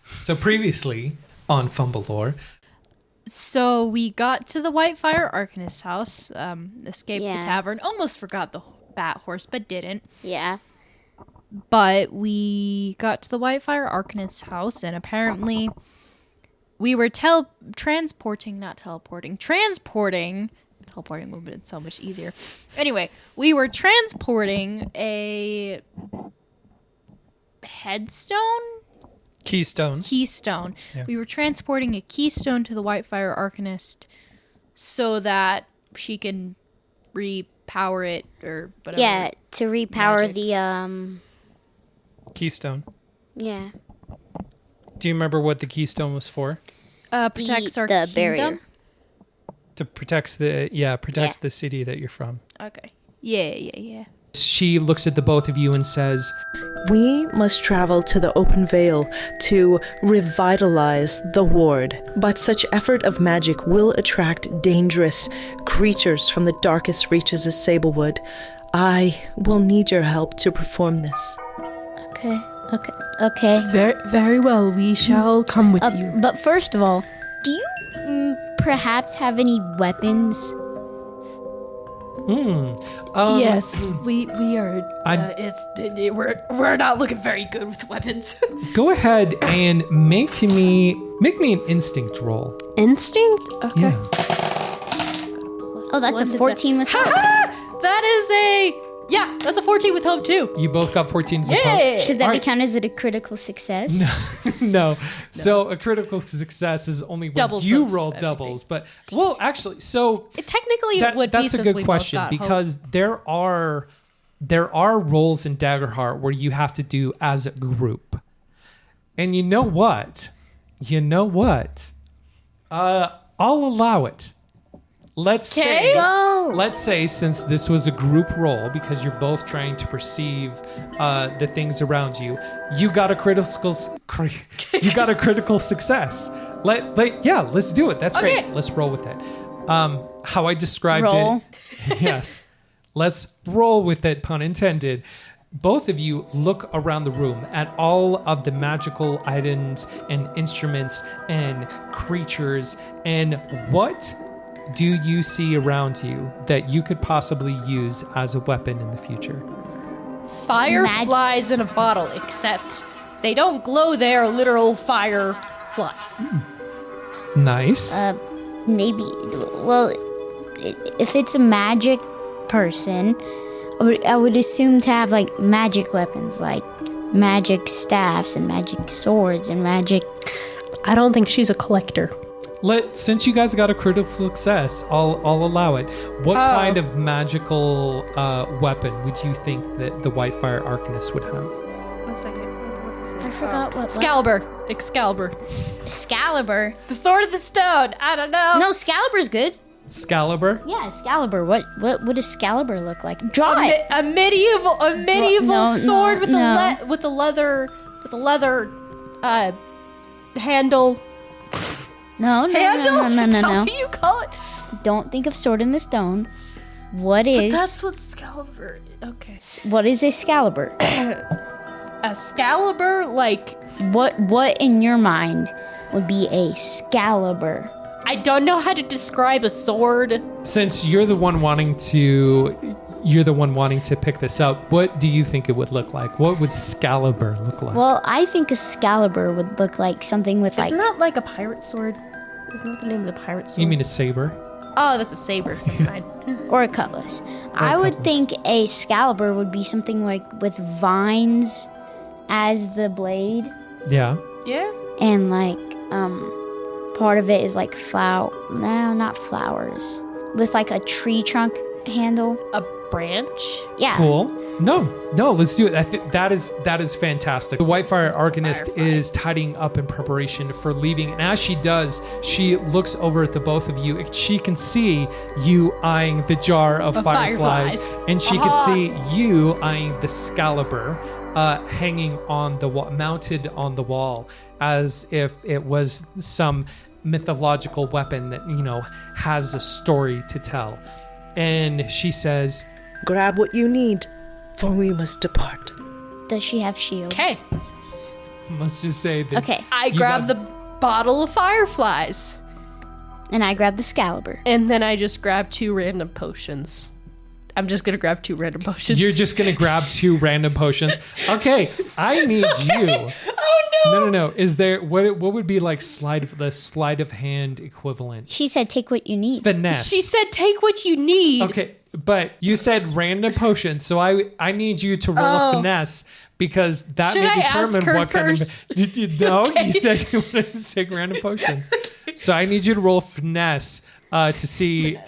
So previously on Fumblelore. So we got to the White Fire Arcanist's house, escaped the tavern, almost forgot the bat horse, but didn't. Yeah. But we got to the White Fire Arcanist's house, and apparently we were transporting would have been so much easier. Anyway, we were transporting a headstone? Keystone. Yeah. We were transporting a keystone to the White Fire Arcanist so that she can repower it or whatever. Yeah, to repower magic. the Keystone. Yeah. Do you remember what the keystone was for? Protects our the kingdom. barrier. To protects the city that you're from. Okay. Yeah. She looks at the both of you and says, "We must travel to the open vale to revitalize the ward, but such effort of magic will attract dangerous creatures from the darkest reaches of Sablewood. I will need your help to perform this." Okay. Very well. We shall come with you. But first of all, do you perhaps have any weapons? Yes, we are. We're not looking very good with weapons. go ahead and make me an instinct roll. Instinct? Okay. Yeah. Oh, that's a 14 with hope. That's a 14 with hope too. You both got 14s. Yeah. Should that All be right. counted as a critical success? No. So a critical success is only when Doubles you of roll everything. doubles. But, well, actually, so... Technically, it would be that's a since good we both question got because there are roles in Daggerheart where you have to do as a group. And you know what? I'll allow it. Let's say since this was a group roll, because you're both trying to perceive the things around you, you got a critical success. Let's do it. That's great. Let's roll with it. How I described it. Yes. Let's roll with it, pun intended. Both of you look around the room at all of the magical items and instruments and creatures, and what do you see around you that you could possibly use as a weapon in the future? Fireflies in a bottle, except they don't glow. They're literal fireflies. Nice. Maybe. Well, if it's a magic person, I would assume to have like magic weapons, like magic staffs and magic swords and magic. I don't think she's a collector. Since you guys got a critical success, I'll allow it. What kind of magical weapon would you think that the White Fire Arcanist would have? 1 second. What's his name? I forgot what. Excalibur. Excalibur. The sword of the stone. I don't know. No, Excalibur's good. Excalibur? Yeah, Excalibur. What would Excalibur look like? Draw it. A medieval sword with a leather handle. No. How do you call it? Don't think of Sword in the Stone. What is? But that's what Excalibur. Okay. What is Excalibur? Excalibur, like. What in your mind would be a Excalibur? I don't know how to describe a sword. Since you're the one wanting to pick this up, what do you think it would look like? What would Excalibur look like? Well, I think Excalibur would look like something with Isn't that like a pirate sword? Isn't that the name of the pirate sword? You mean a saber? Oh, that's a saber. or a cutlass. I would think a Excalibur would be something like with vines as the blade, Yeah. Yeah. and like part of it is like not flowers, with like a tree trunk handle. A branch? Yeah. Cool. No, let's do it. I think that is fantastic. The White Fire Arcanist is tidying up in preparation for leaving, and as she does, she looks over at the both of you. And she can see you eyeing the jar of fireflies, and she can see you eyeing the Excalibur hanging on the wall, mounted on the wall, as if it was some mythological weapon that has a story to tell. And she says, "Grab what you need, for we must depart." Does she have shields? Okay. Let's just say that. Okay. I you grab got- the bottle of fireflies. And I grab the Excalibur. And then I just grab 2 random potions. I'm just going to grab 2 random potions. You're just gonna grab 2 random potions. Okay, I need you. Oh no! No. Is there what would be like the sleight of hand equivalent? She said, take what you need. Finesse. She said take what you need. Okay, but you said random potions, so I need you to roll a finesse because that Should may I determine ask her what first? kind of. No, you said you wanted to take random potions, so I need you to roll finesse to see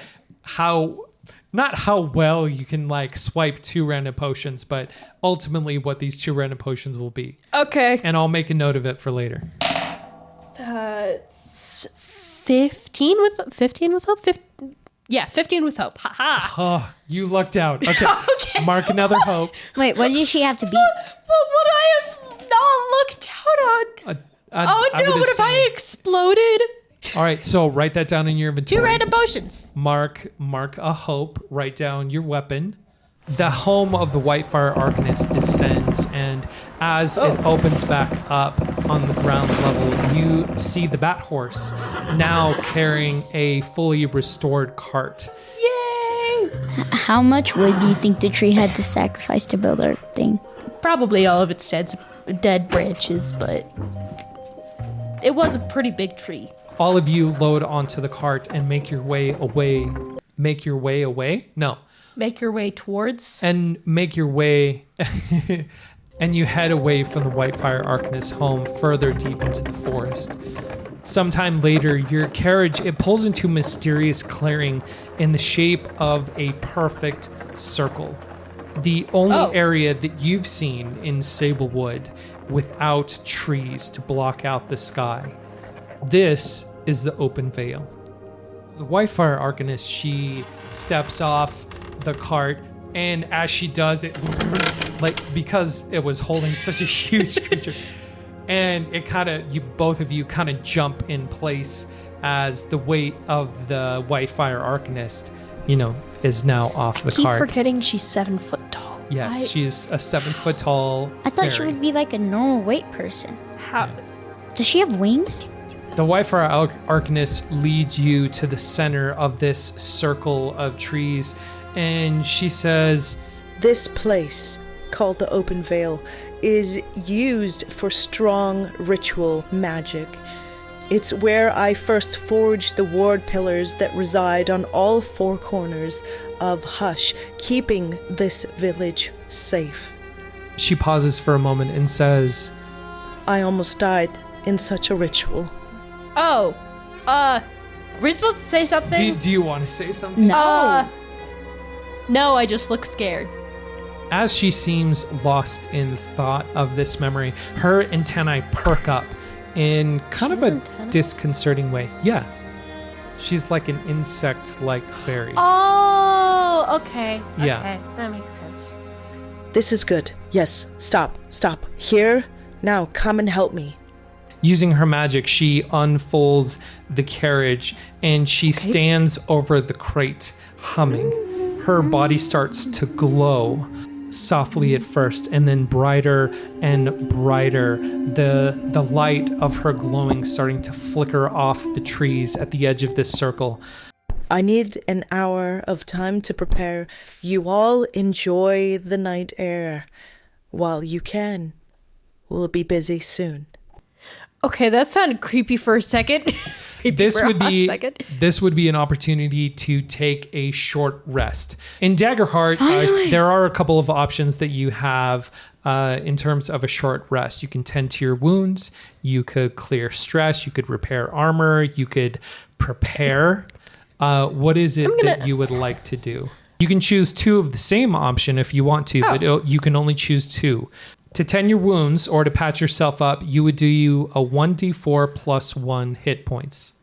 not how well you can like swipe 2 random potions, but ultimately what these 2 random potions will be. Okay. And I'll make a note of it for later. That's 15 with hope? 15 with hope. Haha. Oh, you lucked out. Okay. Okay. Mark another hope. Wait, what did she have to beat? What would I have not looked out on? Oh no, would what if I assume- exploded? All right, so write that down in your inventory. 2 random potions. Mark a hope. Write down your weapon. The home of the White Fire Arcanist descends, and as it opens back up on the ground level, you see the Bat Horse now carrying a fully restored cart. Yay! How much wood do you think the tree had to sacrifice to build our thing? Probably all of its dead branches, but it was a pretty big tree. All of you load onto the cart and make your way away. Make your way away? No. Make your way towards. And make your way and you head away from the White Fire Arcanist home further deep into the forest. Sometime later, your carriage, it pulls into a mysterious clearing in the shape of a perfect circle. The only area that you've seen in Sablewood without trees to block out the sky. This is the open vale. The White Fire Arcanist, she steps off the cart, and as she does it, like because it was holding such a huge creature, and it both of you kind of jump in place as the weight of the White Fire Arcanist, is now off the Keep cart. forgetting she's 7 foot tall. Yes, she's a 7 foot tall. I thought she fairy. would be like a normal weight person. How? Does she have wings? The White Fire Arcanist leads you to the center of this circle of trees, and she says, This place, called the Open Vale, is used for strong ritual magic. It's where I first forged the ward pillars that reside on all 4 corners of Hush, keeping this village safe. she pauses for a moment and says, I almost died in such a ritual. Oh, we're supposed to say something? do you want to say something? No. No, I just look scared. As she seems lost in thought of this memory, her antennae perk up in kind of has a antennae? disconcerting way. Yeah. She's like an insect-like fairy. Oh, okay. Yeah. Okay, that makes sense. This is good. Yes, stop. Here, now come and help me. Using her magic, she unfolds the carriage and she stands over the crate, humming. Her body starts to glow, softly at first, and then brighter and brighter. The light of her glowing starting to flicker off the trees at the edge of this circle. I need an hour of time to prepare. You all enjoy the night air while you can. We'll be busy soon. Okay, that sounded creepy for a second. This would be an opportunity to take a short rest. In Daggerheart, there are a couple of options that you have in terms of a short rest. You can tend to your wounds, you could clear stress, you could repair armor, you could prepare. What is it that you would like to do? You can choose 2 of the same option if you want to, but you can only choose 2. To tend your wounds or to patch yourself up, you would do a 1d4 plus 1 hit points.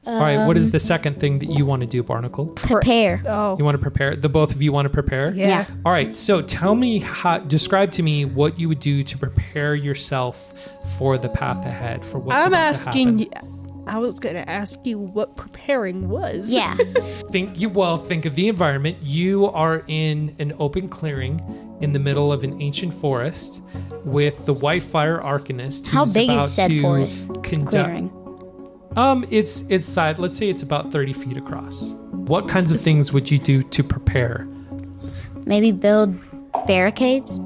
All right, what is the second thing that you want to do, Barnacle? Prepare. Oh, You want to prepare? The both of you want to prepare? yeah. All right, so tell me, describe to me what you would do to prepare yourself for the path ahead, for what's I'm about asking to you, I was gonna ask you what preparing was. Yeah. Think of the environment. You are in an open clearing in the middle of an ancient forest with the White Fire Archanist. How who's big about is said to forest clearing? It's side. Let's say it's about 30 feet across. What kinds of things would you do to prepare? Maybe build barricades?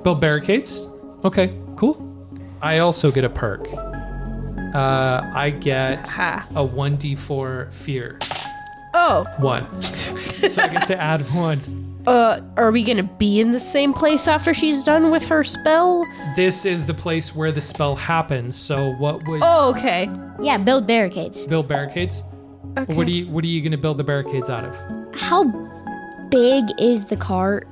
Build barricades? Okay, cool. I also get a perk. I get a 1d4 fear. Oh. 1. So I get to add 1. Are we gonna be in the same place after she's done with her spell? This is the place where the spell happens. So what would Oh, okay. Yeah, build barricades. build barricades? Okay. What are you gonna build the barricades out of? How big is the cart?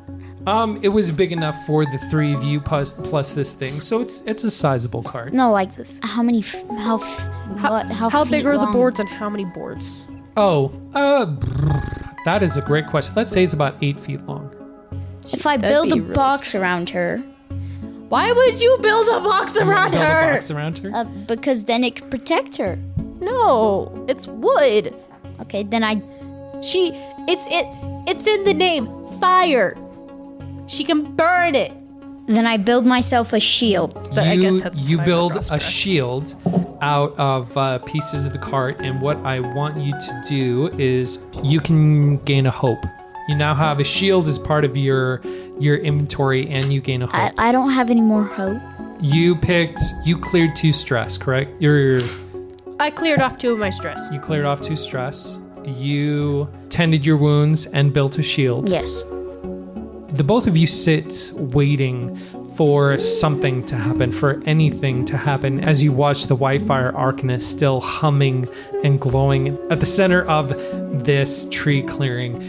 It was big enough for the 3 of you plus this thing, so it's a sizable cart. No, like how many? How big feet are the long? boards and how many boards? Oh, that is a great question. Let's say it's about 8 feet long. If I That'd build a be really box around her, Why would you build a box around Build her? a box around her. because then it could protect her. No, it's wood. Okay, then It's in the name. Fire. She can burn it. I build myself a shield. But I guess that's you my build rough a stress. shield out of pieces of the cart, and what I want you to do is you can gain a hope. You now have a shield as part of your inventory, and you gain a hope. I don't have any more hope. You cleared 2 stress, correct? I cleared off 2 of my stress. You cleared off 2 stress. You tended your wounds and built a shield. Yes. The both of you sit waiting for something to happen, for anything to happen, as you watch the White Fire Archanist still humming and glowing at the center of this tree clearing.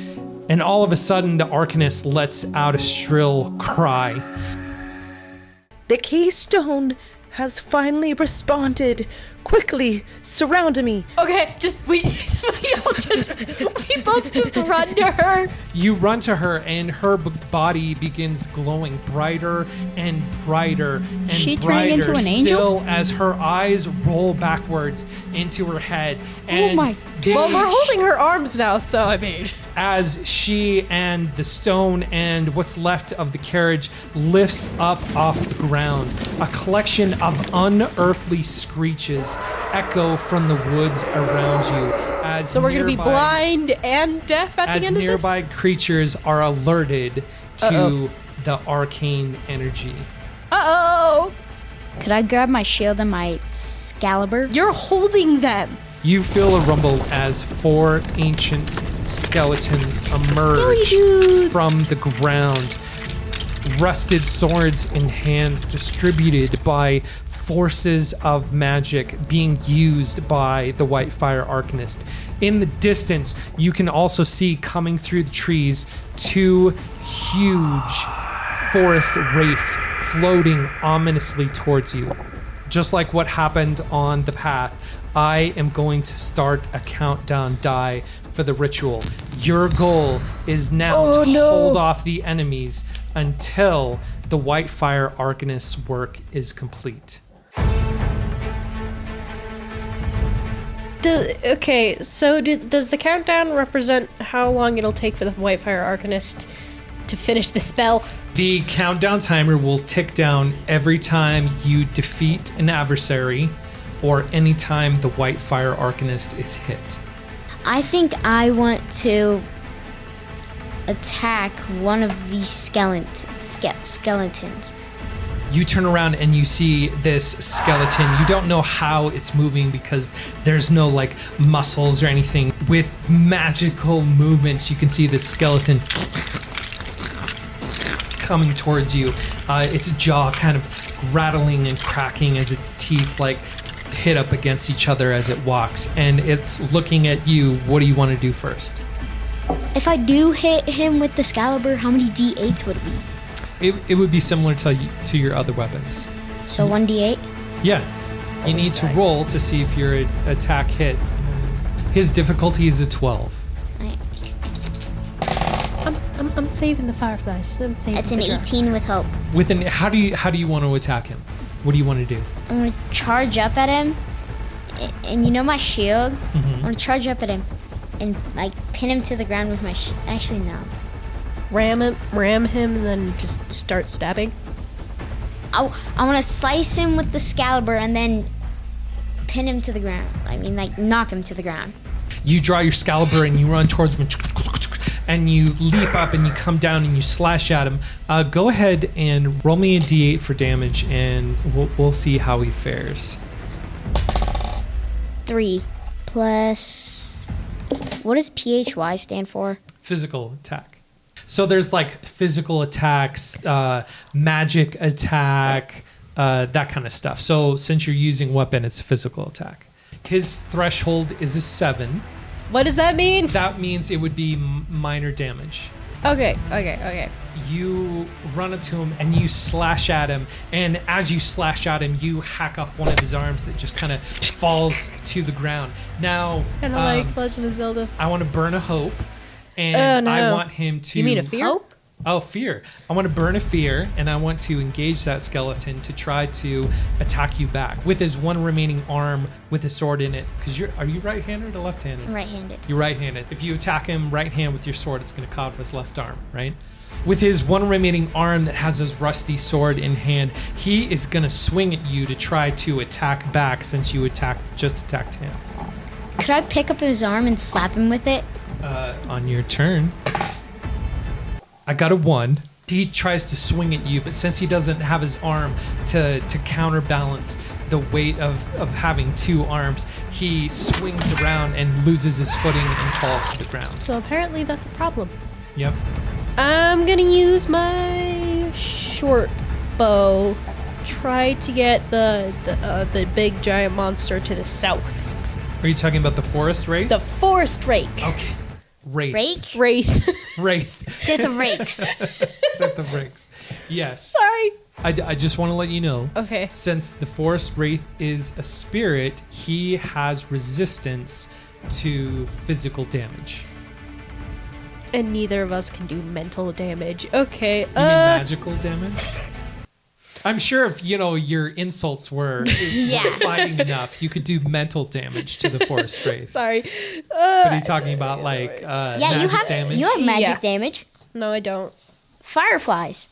And all of a sudden, the Arcanist lets out a shrill cry. The keystone has finally responded. Quickly, surround me. Okay, we both just run to her. You run to her, and her body begins glowing brighter and brighter and She brighter turning into an angel? still as her eyes roll backwards into her head. And my Well, we're holding her arms now, so I mean. as she and the stone and what's left of the carriage lifts up off the ground, a collection of unearthly screeches echo from the woods around you. As So we're gonna be nearby- blind and deaf at as the end of nearby creatures are alerted to Uh-oh. the arcane energy. this? Uh-oh! Could I grab my shield and my Excalibur? You're holding them. You feel a rumble as 4 ancient skeletons emerge Skelly-dudes. from the ground, rusted swords in hands, distributed by forces of magic being used by the White Fire Arcanist. In the distance, you can also see coming through the trees 2 huge forest wraiths floating ominously towards you. Just like what happened on the path, I am going to start a countdown die for the ritual. Your goal is now to hold off the enemies until the White Fire Arcanist's work is complete. Does the countdown represent how long it'll take for the White Fire Arcanist to finish the spell? The countdown timer will tick down every time you defeat an adversary or any time the White Fire Arcanist is hit. I think I want to attack one of these skeletons. You turn around and you see this skeleton. You don't know how it's moving because there's no like muscles or anything. With magical movements, you can see the skeleton coming towards you. Its jaw kind of rattling and cracking as its teeth like hit up against each other as it walks. And it's looking at you. What do you want to do first? If I do hit him with the Excalibur, how many D8s would it be? It would be similar to your other weapons. So 1D8? Yeah. You need to roll to see if your attack hits. His difficulty is a 12. I'm saving the fireflies. I'm saving That's an the 18 with hope. How do you want to attack him? What do you want to do? I'm gonna charge up at him and you know my shield. Mm-hmm. I want to charge up at him and like pin him to the ground with my. Actually, no. Ram him, and then just start stabbing. I want to slice him with the Excalibur and then pin him to the ground. I mean, like knock him to the ground. You draw your Excalibur and you run towards him, and you leap up and you come down and you slash at him. Go ahead and roll me a d8 for damage, and we'll see how he fares. 3 plus. What does PHY stand for? Physical attack. So there's like physical attacks, magic attack, that kind of stuff. So since you're using weapon, it's a physical attack. His threshold is a 7. What does that mean? That means it would be minor damage. Okay. You run up to him and you slash at him, and as you slash at him, you hack off one of his arms that just kind of falls to the ground. Now, Kind of like Legend of Zelda. I want to burn a hope, and Oh, no. I want him to. You mean a fear? Hope? Oh, fear. I want to burn a fear, and I want to engage that skeleton to try to attack you back with his one remaining arm with a sword in it. Because are you right-handed or left-handed? I'm right-handed. You're right-handed. If you attack him right hand with your sword, it's going to cut off his left arm, right? With his one remaining arm that has his rusty sword in hand, he is going to swing at you to try to attack back since you just attacked him. Could I pick up his arm and slap him with it? On your turn, I got a 1. He tries to swing at you, but since he doesn't have his arm to counterbalance the weight of having 2 arms, he swings around and loses his footing and falls to the ground. So apparently that's a problem. Yep. I'm gonna use my short bow. Try to get the big giant monster to the south. Are you talking about the forest wraith? The forest rake. Okay. Wraith. Rake? Wraith. Wraith. Sith of Rakes. Set the bricks. Yes. Sorry. I just want to let you know. Okay. Since the forest wraith is a spirit, he has resistance to physical damage. And neither of us can do mental damage. Okay. You mean magical damage? I'm sure if your insults were Yeah. fighting enough, you could do mental damage to the forest wraith. Sorry. But are you talking about like Yeah, magic damage? you have magic Yeah. damage. No, I don't. Fireflies.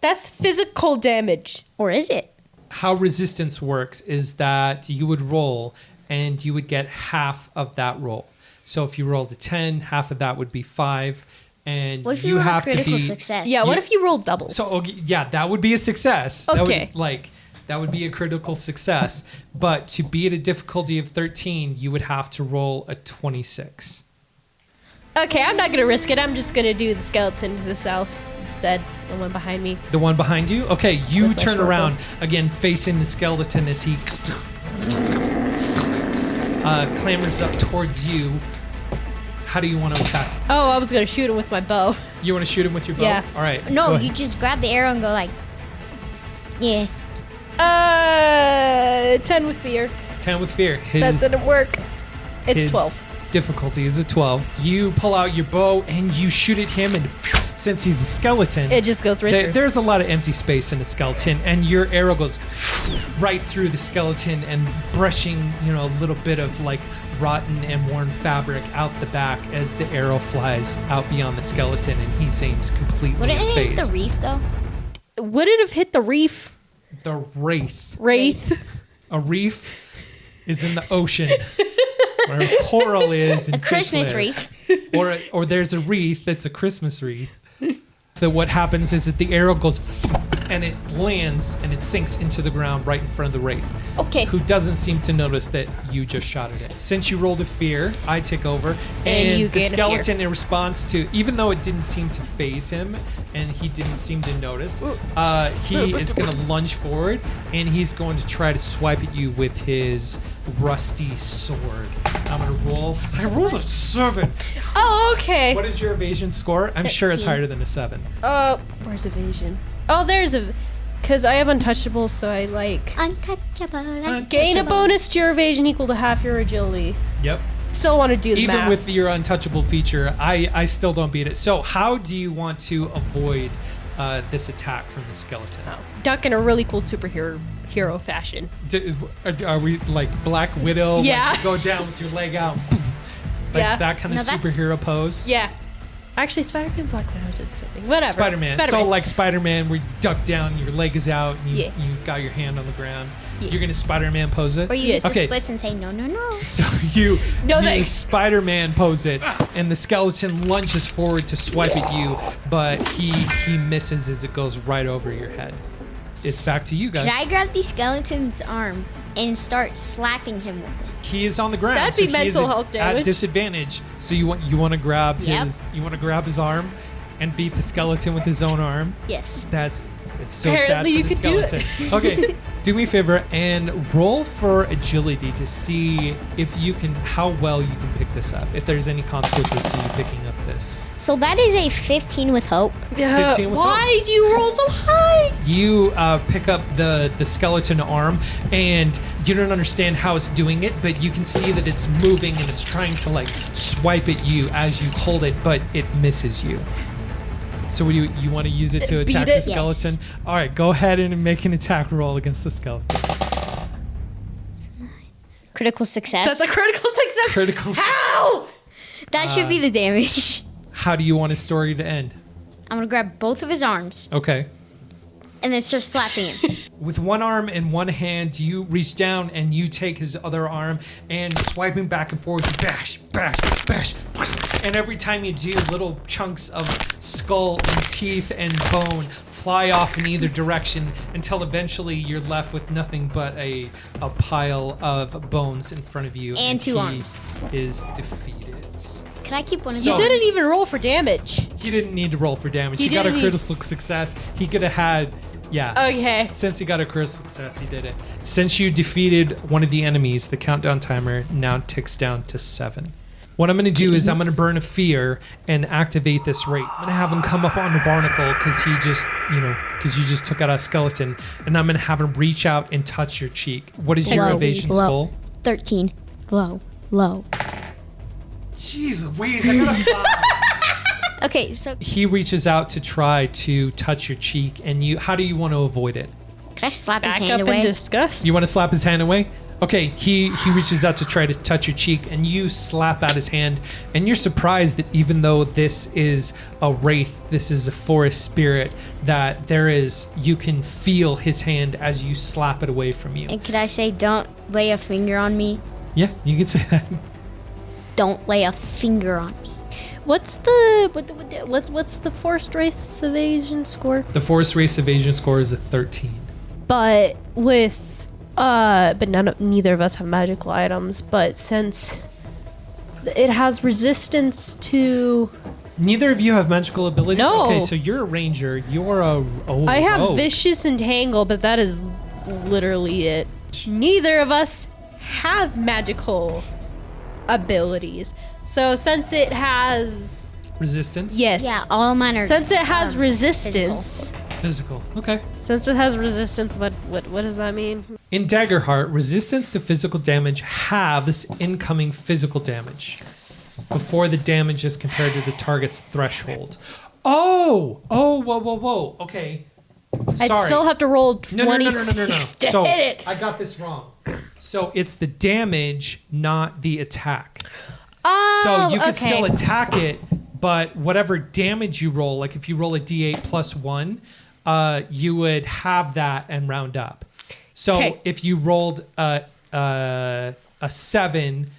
That's physical damage. Or is it? How resistance works is that you would roll and you would get half of that roll. So if you rolled a 10, half of that would be 5. And What if you have have a critical to be success? Yeah, what if you roll doubles? So okay, yeah, that would be a success. Okay. That would be a critical success. But to be at a difficulty of 13, you would have to roll a 26. Okay, I'm not gonna risk it. I'm just gonna do the skeleton to the south instead. The one behind me. The one behind you? Okay, you With my turn short around again, facing the skeleton as he clambers up towards you. How do you want to attack? Oh, I was gonna shoot him with my bow. You want to shoot him with your bow? Yeah. All right. No, go you ahead. just grab the arrow and go like, yeah. 10 with fear. 10 with fear. That didn't work. It's his 12. Difficulty is a 12. You pull out your bow and you shoot at him, and since he's a skeleton, It just goes right through. there's a lot of empty space in a skeleton, and your arrow goes right through the skeleton and brushing, a little bit of like rotten and worn fabric out the back as the arrow flies out beyond the skeleton, and he seems completely Would it hit phased. the reef though? Would it have hit the reef? The wraith. Wraith? A reef is in the ocean. Where a coral is in A Christmas fish wreath. live. Or there's a wreath that's a Christmas wreath. So what happens is that the arrow goes and it lands and it sinks into the ground right in front of the wraith, Okay. who doesn't seem to notice that you just shot at it. Since you rolled a fear, I take over, And you the gain a skeleton, in response to, even though it didn't seem to phase him and he didn't seem to notice, he is going to lunge forward and he's going to try to swipe at you with his rusty sword. I'm going to roll. I rolled a 7. Oh, okay. What is your evasion score? I'm sure it's 13. higher than a 7. Where's evasion? Oh, there's a... Because I have untouchable, so I Untouchable. gain a bonus to your evasion equal to half your agility. Yep. Still want to do the Even math. with your untouchable feature, I still don't beat it. So how do you want to avoid this attack from the skeleton? Duck in a really cool superhero hero fashion. Are we like Black Widow? Yeah. Like, go down with your leg out. Like Yeah. that kind of No, that's- superhero pose. Yeah. Actually, Spider-Man and Black Widow did something. Whatever. Spider-Man. So like Spider-Man, where you duck down, your leg is out, and you, Yeah. you've got your hand on the ground. Yeah. You're gonna Spider-Man pose it. Or you Yes. hit the Okay. splits and say no, no, no. So you thanks. Spider-Man pose it, and the skeleton lunges forward to swipe at you, but he misses as it goes right over your head. It's back to you guys. Could I grab the skeleton's arm and start slapping him with it? He is on the ground. That'd be he is mental health damage. at disadvantage. So you want to grab Yep. his arm and beat the skeleton with his own arm. Yes. It's so Apparently sad for you the could do it. skeleton. Okay, do me a favor and roll for agility to see if you can, how well you can pick this up. If there's any consequences to you picking up this. So that is a 15 with hope. 15 with Why do you roll so high? You pick up the skeleton arm, and you don't understand how it's doing it, but you can see that it's moving and it's trying to like swipe at you as you hold it, but it misses you. So what do you want to use it to Beat attack it? the skeleton? Yes. All right, go ahead and make an attack roll against the skeleton. Critical success. That's a critical success. Critical. Ow! That should be the damage. How do you want his story to end? I'm gonna grab both of his arms Okay. and then start slapping him. With one arm and one hand, you reach down and you take his other arm and swiping back and forth, you bash, bash, bash, and every time you do, little chunks of skull and teeth and bone fly off in either direction until eventually you're left with nothing but a pile of bones in front of you. And two he arms. is defeated. Can I keep one of So- his You arms? didn't even roll for damage. He didn't need to roll for damage. He He got a didn't need- critical success. He could have had, yeah. Okay. Since he got a critical success, he did it. Since you defeated one of the enemies, the countdown timer now ticks down to 7. What I'm going to do is I'm going to burn a fear and activate this rate. I'm going to have him come up on the barnacle because he just, because you just took out a skeleton, and I'm going to have him reach out and touch your cheek. What is your Low, evasion low. skull? 13. Low. Low. Jeez Louise, I got a 5. Okay, so He reaches out to try to touch your cheek, and how do you want to avoid it? could I slap his Back hand up away? in disgust. You want to slap his hand away? Okay, he reaches out to try to touch your cheek, and you slap out his hand, and you're surprised that even though this is a wraith, this is a forest spirit, that you can feel his hand as you slap it away from you. And could I say, don't lay a finger on me? Yeah, you can say that. Don't lay a finger on me. What's the Forest Wraith's evasion score? The forest race evasion score is a 13. But neither of us have magical items. But since it has resistance to, Neither of you have magical abilities? No. Okay, so you're a ranger. You're a I have rogue. vicious entangle, but that is literally it. Neither of us have magical abilities. So since it has Resistance? yes, Yeah, all mine are. since it has um, resistance. Physical. Okay. Since it has resistance, what does that mean? In Daggerheart, resistance to physical damage halves incoming physical damage before the damage is compared to the target's threshold. Whoa. Okay. I'd Sorry. still have to roll 26 No. to So hit it. I got this wrong. So it's the damage, not the attack. Oh, So you could okay. still attack it, but whatever damage you roll, like if you roll a d8 plus 1, you would have that and round up. So Okay. if you rolled a 7,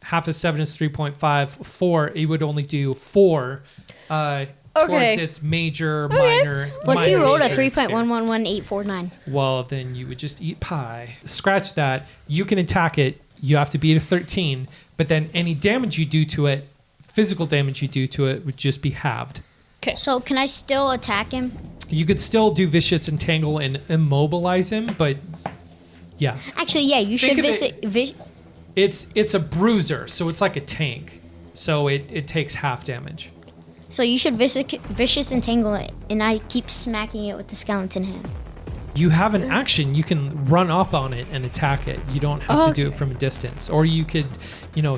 half of 7 is 3.5, 4, it would only do 4 towards Okay. its major, minor. What if you minor rolled a nature and scale. 3.111849? Well, then you would just eat pie. Scratch that. You can attack it. You have to beat a 13, but then any damage you do to it, physical damage you do to it, would just be halved. So can I still attack him? You could still do vicious entangle and immobilize him, but yeah, Actually, yeah, you Think should of visit. it's a bruiser, so it's like a tank. So it takes half damage. So you should vicious entangle it, and I keep smacking it with the skeleton hand. You have an action. You can run up on it and attack it. You don't have to do it from a distance. Or you could,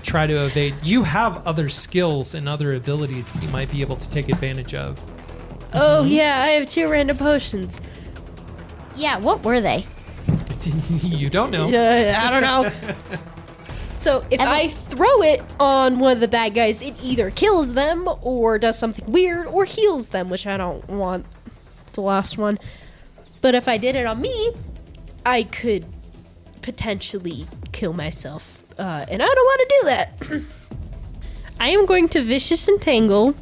try to evade. You have other skills and other abilities that you might be able to take advantage of. Oh yeah, I have 2 random potions. Yeah, what were they? You don't know. I don't know. So if I throw it on one of the bad guys, it either kills them or does something weird or heals them, which I don't want the last one. But if I did it on me, I could potentially kill myself. And I don't want to do that. I am going to Vicious Entangle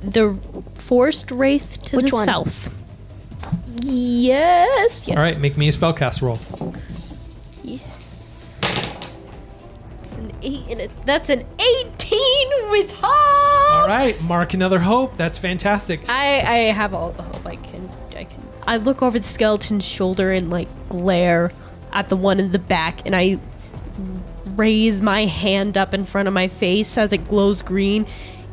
the Forest Wraith to Which the one? south. Yes. All right, make me a spellcast roll. Yes. It's an 8 and that's an 18 with hope. All right, mark another hope. That's fantastic. I have all the hope I can. I look over the skeleton's shoulder and like glare at the one in the back, and I raise my hand up in front of my face as it glows green,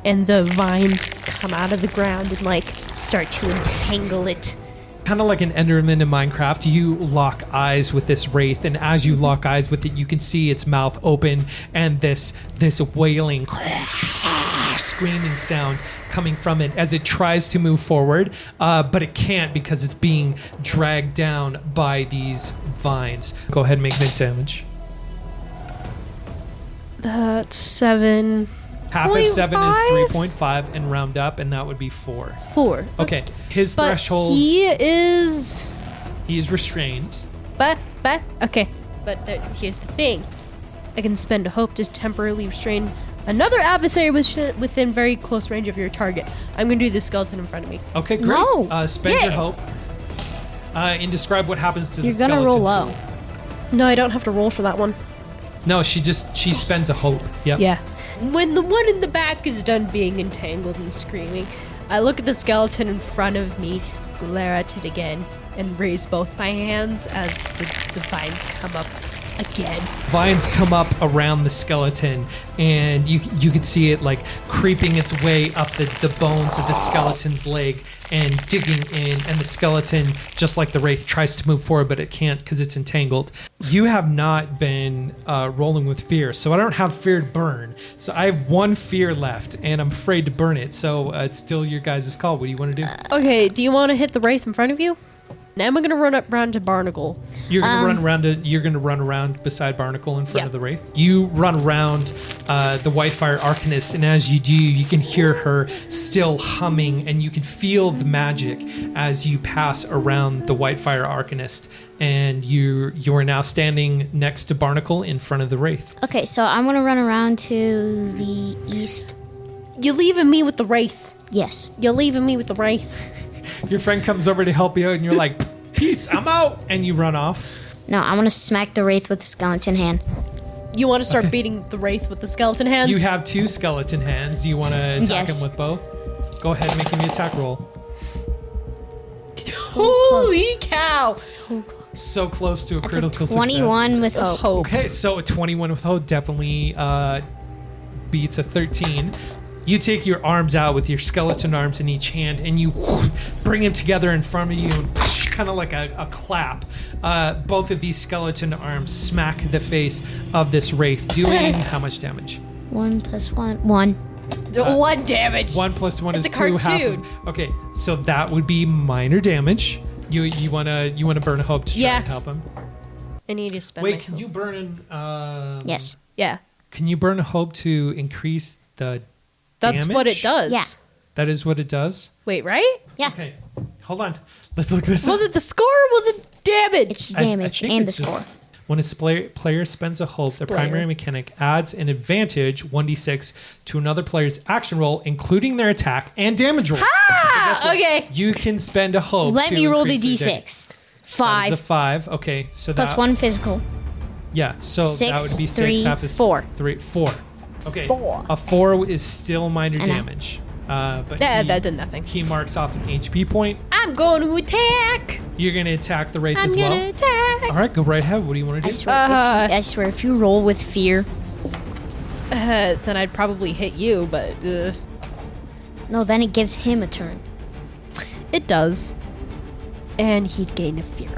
and the vines come out of the ground and like start to entangle it. Kind of like an Enderman in Minecraft, you lock eyes with this wraith, and as you lock eyes with it, you can see its mouth open and this wailing, screaming sound coming from it as it tries to move forward, but it can't because it's being dragged down by these vines. Go ahead and make mid damage. That's 7. Half of 7 is 0.5? 3.5, and round up, and that would be 4. 4. Okay, his But threshold. he's restrained. But okay. But here's the thing: I can spend a hope to temporarily restrain another adversary within very close range of your target. I'm gonna do the skeleton in front of me. Okay, great. No. Spend your Yeah. hope. And describe what happens to You're the gonna skeleton. roll low. No, I don't have to roll for that one. No, she spends a hope. Yep. Yeah. When the one in the back is done being entangled and screaming, I look at the skeleton in front of me, glare at it again, and raise both my hands as the vines come up again. Vines come up around the skeleton, and you can see it like creeping its way up the bones of the skeleton's leg and digging in, and the skeleton, just like the wraith, tries to move forward, but it can't because it's entangled. You have not been rolling with fear, so I don't have fear to burn. So I have 1 fear left, and I'm afraid to burn it. So it's still your guys' call. What do you want to do? Okay, do you want to hit the wraith in front of you? Now I'm gonna run up around to Barnacle. You're gonna run around beside Barnacle in front Yeah. of the wraith. You run around the White Fire Archanist, and as you do, you can hear her still humming, and you can feel the magic as you pass around the White Fire Arcanist. And you are now standing next to Barnacle in front of the wraith. Okay, so I'm gonna run around to the east. You leaving me with the wraith? Yes. You're leaving me with the wraith? Your friend comes over to help you out, and you're like, "Peace, I'm out," and you run off. No, I'm gonna smack the wraith with the skeleton hand. You want to start beating the wraith with the skeleton hands? You have 2 skeleton hands. Do you want to attack Yes. him with both? Go ahead and make me an attack roll. Holy cow! So close. So close to a That's a critical 21 success. with hope. Hope. Okay, so a 21 with hope definitely beats a 13. You take your arms out with your skeleton arms in each hand, and you bring them together in front of you, and kind of like a clap. Both of these skeleton arms smack the face of this wraith, doing how much damage? 1 plus 1. 1. 1 damage. 1 plus 1 It's is a 2. cartoon. Okay, so that would be minor damage. You wanna burn a hope to try Yeah. and help him. I need to spend my Wait, can hope. you burn an Yes. Yeah. Can you burn a hope to increase the That's damage? what it does. Yeah. That is what it does? Wait, right? Yeah. Okay, hold on. Let's look this Was up. it the score or was it damage? It's I damage think and the it's just- score. When a player spends a hope, the primary mechanic adds an advantage 1d6 to another player's action roll, including their attack and damage rolls. Ah, okay. You can spend a hope. Let to me roll the increase their damage. d6. That is a 5 5. Okay, so plus that 1 physical. Yeah, so that 6, would be 6. 3, half is 4. 4. Okay. 4. A 4 is still minor I know. damage. But That did nothing. He marks off an HP point. I'm going to attack. You're going to attack the wraith I'm as well. going to attack. All right, go right ahead. What do you want to I do? swear, if you roll with fear, Then I'd probably hit you, but no, then it gives him a turn. it does. And he'd gain a fear.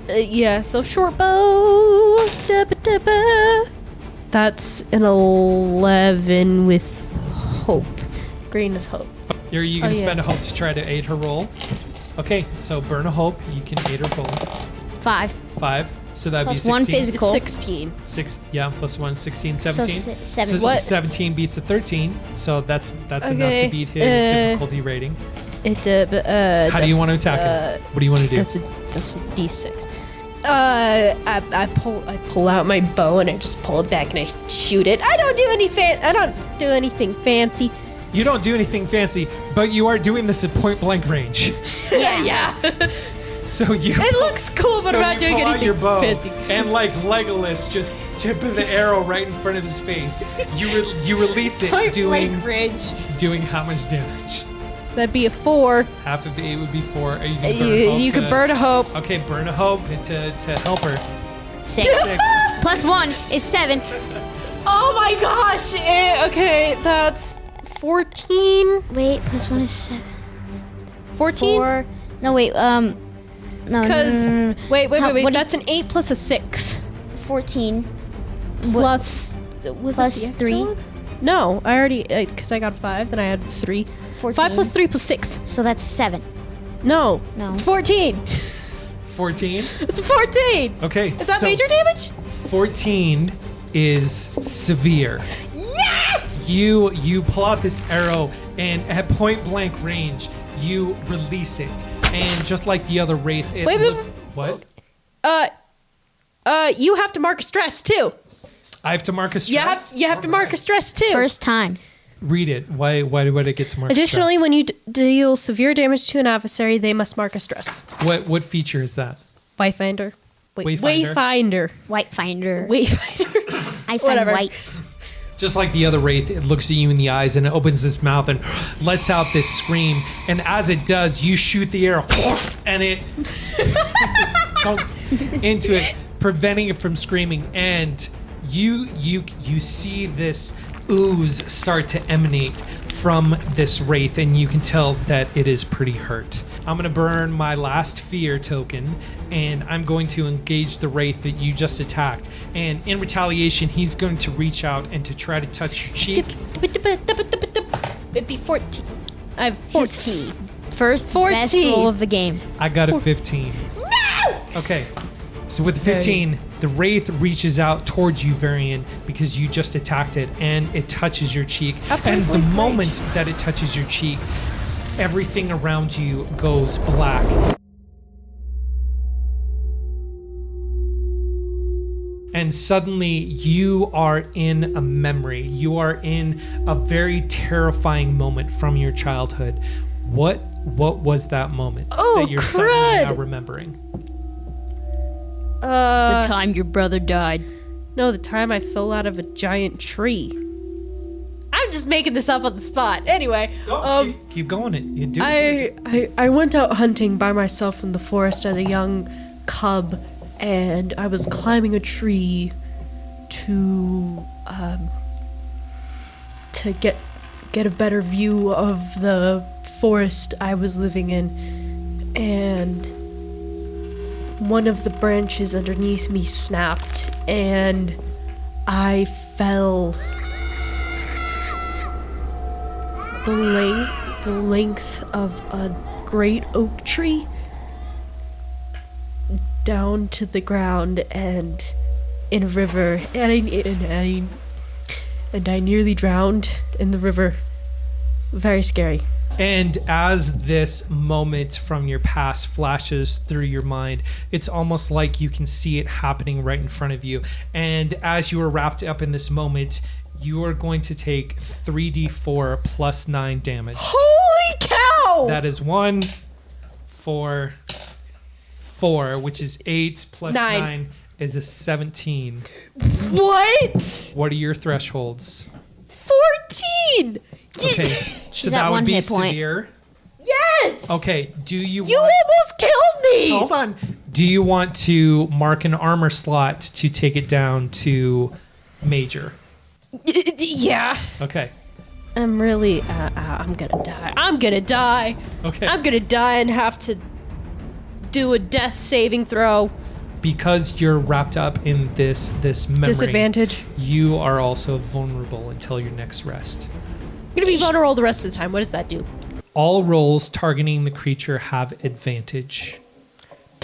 Yeah, so short bow. Dabba-dabba. That's an 11 with hope. Green is hope. Are you going to Oh, yeah. spend a hope to try to aid her roll? Okay, so burn a hope. You can aid her roll. 5. 5. So that'd Plus be 16. 1 physical. 16. 6. Yeah, plus 1, 16, So 17. 17. So What? 17 beats a 13. So that's enough to Okay, beat his difficulty rating. How do you want to attack it? What do you want to do? That's a D6. I pull out my bow and I just pull it back and I shoot it. I don't do anything fancy. You don't do anything fancy, but you are doing this at point blank range. Yeah. So you. It looks cool, but So I'm not you doing pull out anything your bow, fancy. and like Legolas, just tip of the arrow right in front of his face. You release it, Point doing blank range. how much damage? That'd be a 4. Half of 8 would be 4. Are you gonna burn hope You to- could burn a hope. Okay, burn a hope to help her. 6. 6. Plus 1 is 7. Oh my gosh. Okay, that's 14. Wait, plus 1 is 7. 14? 4. No, wait. No. Because wait. How- what do you- That's an 8 plus a 6 14 plus. Was plus it the extra 3. one? No, I already because I got 5, then I had 3. 14. 5 plus 3 plus 6. So that's 7. No, No. it's 14. 14. It's 14. Okay. Is that so major damage? 14 is severe. Yes. You pull out this arrow, and at point blank range, you release it, and just like the other wraith, it Wait, what? You have to mark a stress too. I have to mark a stress. You have to mark a stress too. First time. Read it. Why would it get to mark? Additionally, stress? when you deal severe damage to an adversary, they must mark a stress. what feature is that? Wayfinder. Wayfinder? Wayfinder. White finder. Wayfinder. I find Whatever. whites. Just like the other wraith, it looks at you in the eyes and it opens its mouth and lets out this scream. And as it does, you shoot the arrow, and it into it, preventing it from screaming. And you see this ooze start to emanate from this wraith, and you can tell that it is pretty hurt. I'm gonna burn my last fear token, and I'm going to engage the wraith that you just attacked. And in retaliation, he's going to reach out and to try to touch your cheek. It'd be 14. I have 14. First 14. best roll of the game. I got a 15. No! Okay. So with the 15, the wraith reaches out towards you, Varian, because you just attacked it, and it touches your cheek. And the moment that it touches your cheek, everything around you goes black. And suddenly you are in a memory. You are in a very terrifying moment from your childhood. What was that moment that you're suddenly now remembering? The time your brother died. No, the time I fell out of a giant tree. I'm just making this up on the spot. Anyway, Keep going. You do it. I went out hunting by myself in the forest as a young cub, and I was climbing a tree to get a better view of the forest I was living in, and one of the branches underneath me snapped, and I fell the length of a great oak tree down to the ground and in a river, and I nearly drowned in the river. Very scary. And as this moment from your past flashes through your mind, it's almost like you can see it happening right in front of you. And as you are wrapped up in this moment, you are going to take 3d4 plus 9 damage. Holy cow! That is 1, 4, 4, which is 8 plus 9 is a 17. What? What are your thresholds? 14! Okay, so at that would one be hit point. severe. Yes! Okay, do you You want... almost killed me! Hold on. Do you want to mark an armor slot to take it down to major? Yeah. Okay. I'm really, I'm gonna die. I'm gonna die. Okay. I'm gonna die and have to do a death saving throw. Because you're wrapped up in this memory, Disadvantage. you are also vulnerable until your next rest. I'm gonna be vulnerable the rest of the time. What does that do? All rolls targeting the creature have advantage.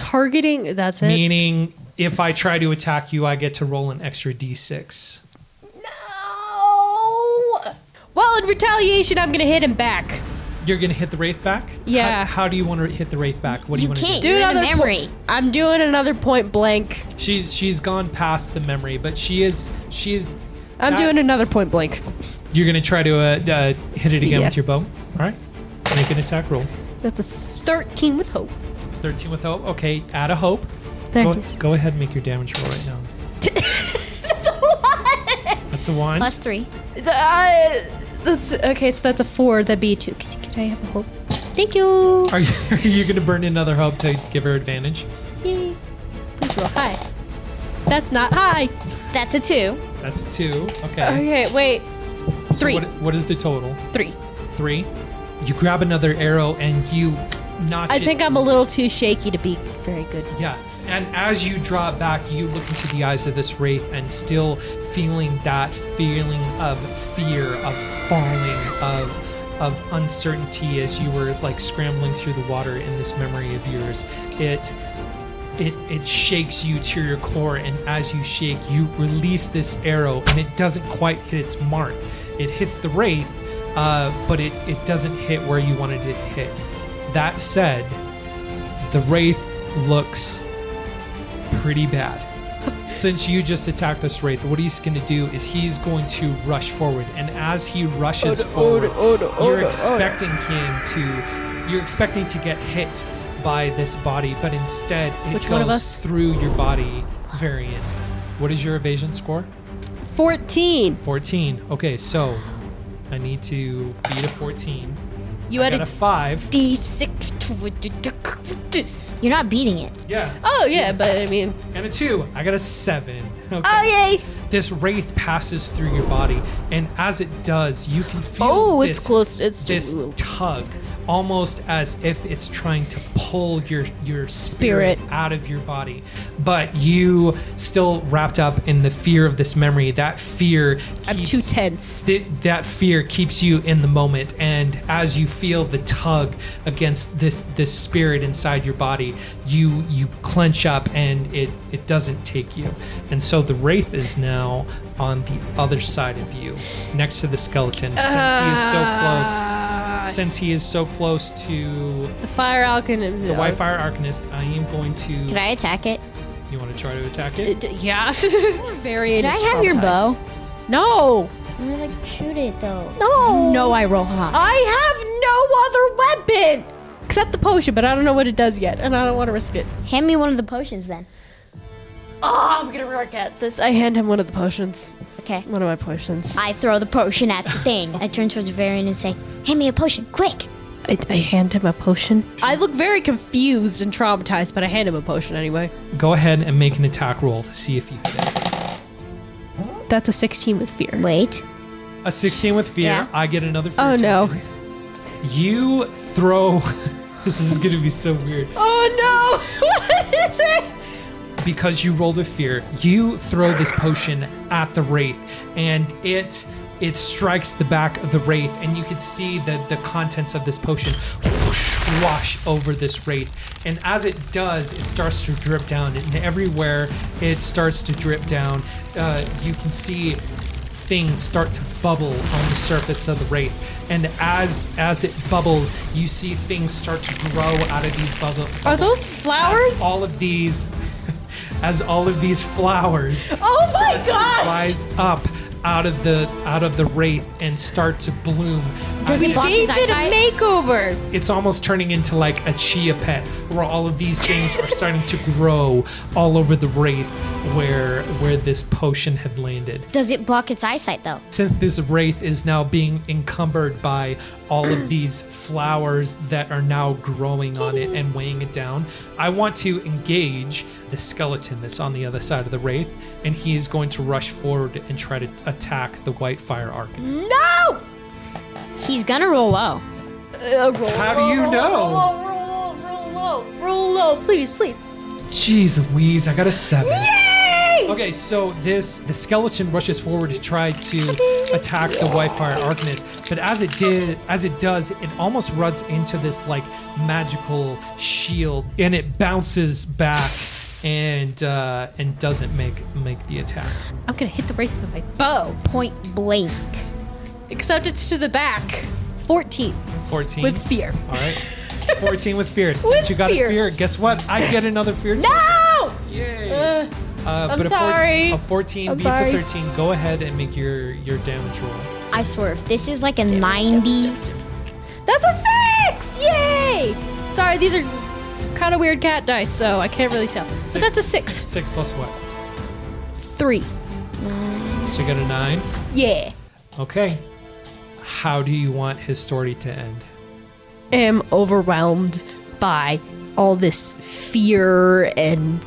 Targeting, that's it. Meaning, if I try to attack you, I get to roll an extra d6. No! Well, in retaliation, I'm going to hit him back. You're going to hit the Wraith back? Yeah. How do you want to hit the Wraith back? What do you want to can't. do? You're in a another memory. I'm doing another point blank. She's gone past the memory, but she's. I'm doing another point blank. You're going to try to hit it again Yeah. with your bow? All right. Make an attack roll. That's a 13 with hope. 13 with hope. Okay, add a hope. There Go, it is. go ahead and make your damage roll right now. That's a 1! That's a 1. Plus 3. That's okay. So that's a 4. That'd be a 2. Could I have a hope? Thank you. Are you going to burn another hope to give her advantage? Yay. Please roll high. That's not high. That's a 2. That's a 2. Okay. Okay, wait. So 3. what is the total? 3. 3. You grab another arrow and you notch I it. think I'm a little too shaky to be very good. Yeah. And as you draw it back, you look into the eyes of this wraith and still feeling that feeling of fear, of falling, of uncertainty as you were like scrambling through the water in this memory of yours. It shakes you to your core, and as you shake, you release this arrow, and it doesn't quite hit its mark. It hits the wraith, but it doesn't hit where you wanted it to hit. That said, the wraith looks pretty bad. Since you just attacked this wraith, what he's going to do is he's going to rush forward, and as he rushes forward, you're expecting to get hit by this body, but instead it Which one of goes us? through your body. Varian, what is your evasion score? 14. 14. Okay, so I need to beat a 14. You I had got a a 5. D6. You're not beating it. Yeah. Oh yeah, but I mean, And a 2. I got a 7. Okay. oh yay! This wraith passes through your body, and as it does, you can feel Oh, this, it's close. It's this too. tug, almost as if it's trying to pull your spirit Spirit. out of your body. But you still wrapped up in the fear of this memory. That fear keeps, I'm too tense. that fear keeps you in the moment, and as you feel the tug against this spirit inside your body, you clench up, and it doesn't take you. And so the wraith is now on the other side of you, next to the skeleton. Since he is so close to The fire alchemist. the White Fire Archanist, I am going to. Could I attack it? You want to try to attack it? Yeah. Varian Could I is have your bow? traumatized. No. I'm gonna like shoot it though. No. No, I roll high. I have no other weapon except the potion, but I don't know what it does yet, and I don't want to risk it. Hand me one of the potions then. Oh, I'm gonna work at this. I hand him one of the potions. Okay. One of my potions. I throw the potion at the thing. I turn towards Varian and say, "Hand me a potion, quick!" I hand him a potion. I look very confused and traumatized, but I hand him a potion anyway. Go ahead and make an attack roll to see if you hit it. That's a 16 with fear. Wait. A 16 with fear. Yeah. I get another fear. Oh no. token. You throw. This is going to be so weird. Oh no! What is it? Because you rolled with fear, you throw this potion at the wraith, and it strikes the back of the wraith, and you can see the contents of this potion whoosh, wash over this wraith. And as it does, it starts to drip down, and everywhere it starts to drip down, you can see things start to bubble on the surface of the wraith. And as it bubbles, you see things start to grow out of these bubbles. Are those flowers? As all of these flowers Oh my gosh! rise up out of the wraith and start to bloom. Does it block his Gave it a eyesight? makeover. It's almost turning into like a chia pet, where all of these things are starting to grow all over the wraith where this potion had landed. Does it block its eyesight though? Since this wraith is now being encumbered by all of these flowers that are now growing on it and weighing it down, I want to engage the skeleton that's on the other side of the wraith, and he is going to rush forward and try to attack the White Fire Archanist. No! He's gonna roll low. How do you know? Roll low, please, please. Jeez Louise, I got a 7. Yay! Okay, so the skeleton rushes forward to try to attack the White Fire Arcanist, but as it does, it almost runs into this like magical shield, and it bounces back and doesn't make the attack. I'm gonna hit the wraith with my bow. Point blank. Except it's to the back. 14. 14 With fear. All right. 14 with fear. Since you got fear. a fear, guess what? I get another fear. No! Yay! I'm but sorry. A 14 I'm beats sorry. a 13. Go ahead and make your damage roll. I swear, if this is like a 90, That's a 6! Yay! Sorry, these are kind of weird cat dice, so I can't really tell. So that's a 6. 6 plus what? 3. So you got a 9. Yeah. Okay. How do you want his story to end? Am overwhelmed by all this fear and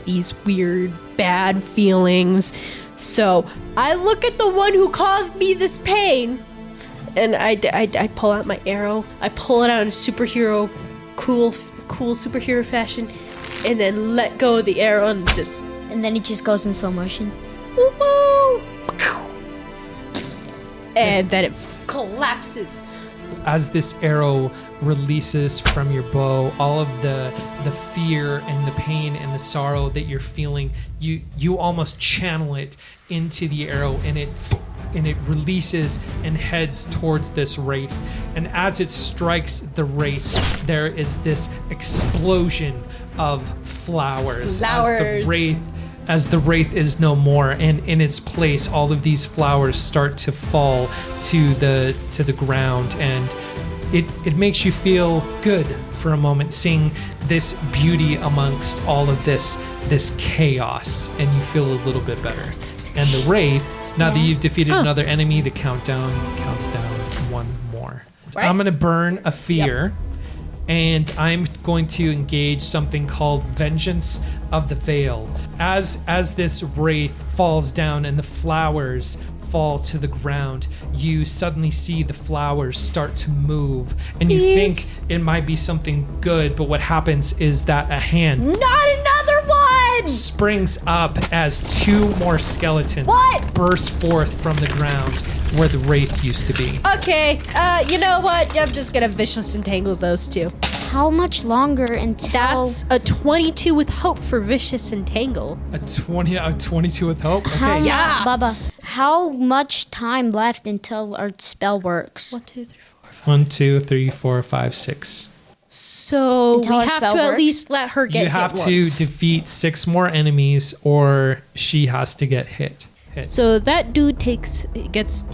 these weird bad feelings. So I look at the one who caused me this pain, and I pull out my arrow. I pull it out in superhero, cool superhero fashion, and then let go of the arrow and just. and then it just goes in slow motion. Woo-hoo! And then it collapses. As this arrow releases from your bow, all of the fear and the pain and the sorrow that you're feeling, you almost channel it into the arrow, and it releases and heads towards this wraith. And as it strikes the wraith, there is this explosion of flowers. As the wraith is no more, and in its place, all of these flowers start to fall to the ground, and it makes you feel good for a moment, seeing this beauty amongst all of this chaos, and you feel a little bit better. And the wraith, now that you've defeated another enemy, the countdown counts down one more. Right. I'm gonna burn a fear. And I'm going to engage something called Vengeance of the Veil. As this wraith falls down and the flowers fall to the ground, you suddenly see the flowers start to move, and you think it might be something good, but what happens is that a hand Not another one! springs up as 2 more skeletons burst forth from the ground where the wraith used to be. Okay, you know what? I'm just gonna vicious entangle those two. How much longer until... That's a 22 with hope for vicious entangle. A 22 with hope? Okay. How Yeah. Bubba, how much time left until our spell works? 1, 2, 3, 4. 1, 2, 3, 4, 5, 6. So Until we our have spell to at works? least let her get You have hit to once. defeat 6 more enemies, or she has to get hit. So that dude gets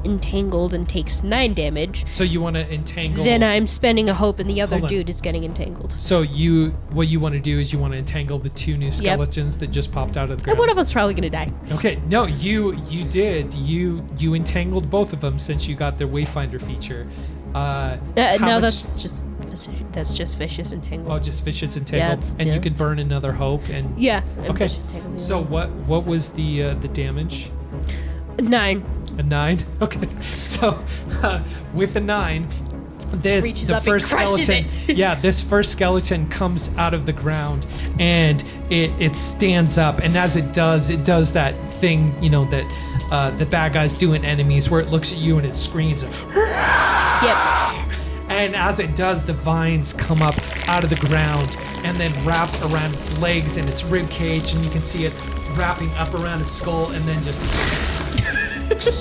entangled and takes 9 damage. So you want to entangle. Then I'm spending a hope, and the other Hold on. dude is getting entangled. So what you want to do is you want to entangle the 2 new skeletons that just popped out of the And ground. one of them's probably gonna die. Okay, no, you did. You entangled both of them since you got their Wayfinder feature. How No, much- that's just vicious entangle. Oh, just vicious entangled, it's- and you yeah, can it's- burn another hope. And Yeah. I'm okay. vicious entangled the So other what was the damage? one. 9. A 9. Okay, so with a 9. Reaches The up and first crushes skeleton, this first skeleton comes out of the ground, and it stands up, and as it does that thing, that the bad guys do in enemies, where it looks at you and it screams. Yep. And as it does, the vines come up out of the ground and then wrap around its legs and its rib cage, and you can see it wrapping up around its skull, and then just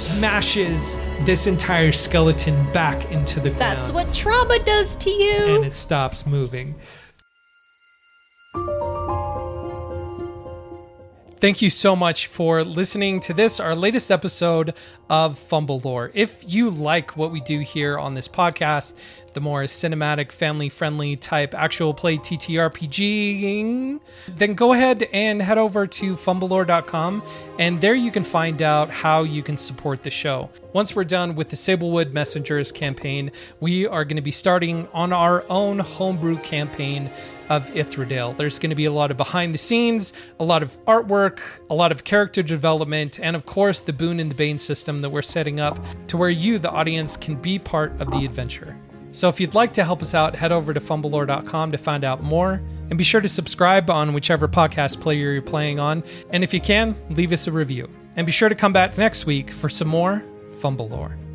smashes this entire skeleton back into the ground. That's what trauma does to you. And it stops moving. Thank you so much for listening to this, our latest episode of Fumblelore. If you like what we do here on this podcast, the more cinematic, family-friendly type actual play TTRPG, then go ahead and head over to fumblelore.com, and there you can find out how you can support the show. Once we're done with the Sablewood Messengers campaign, we are going to be starting on our own homebrew campaign of Ithredale. There's going to be a lot of behind the scenes, a lot of artwork, a lot of character development, and of course the Boon and the Bane system that we're setting up to where you, the audience, can be part of the adventure. So if you'd like to help us out, head over to fumblelore.com to find out more. And be sure to subscribe on whichever podcast player you're playing on. And if you can, leave us a review. And be sure to come back next week for some more Fumblelore.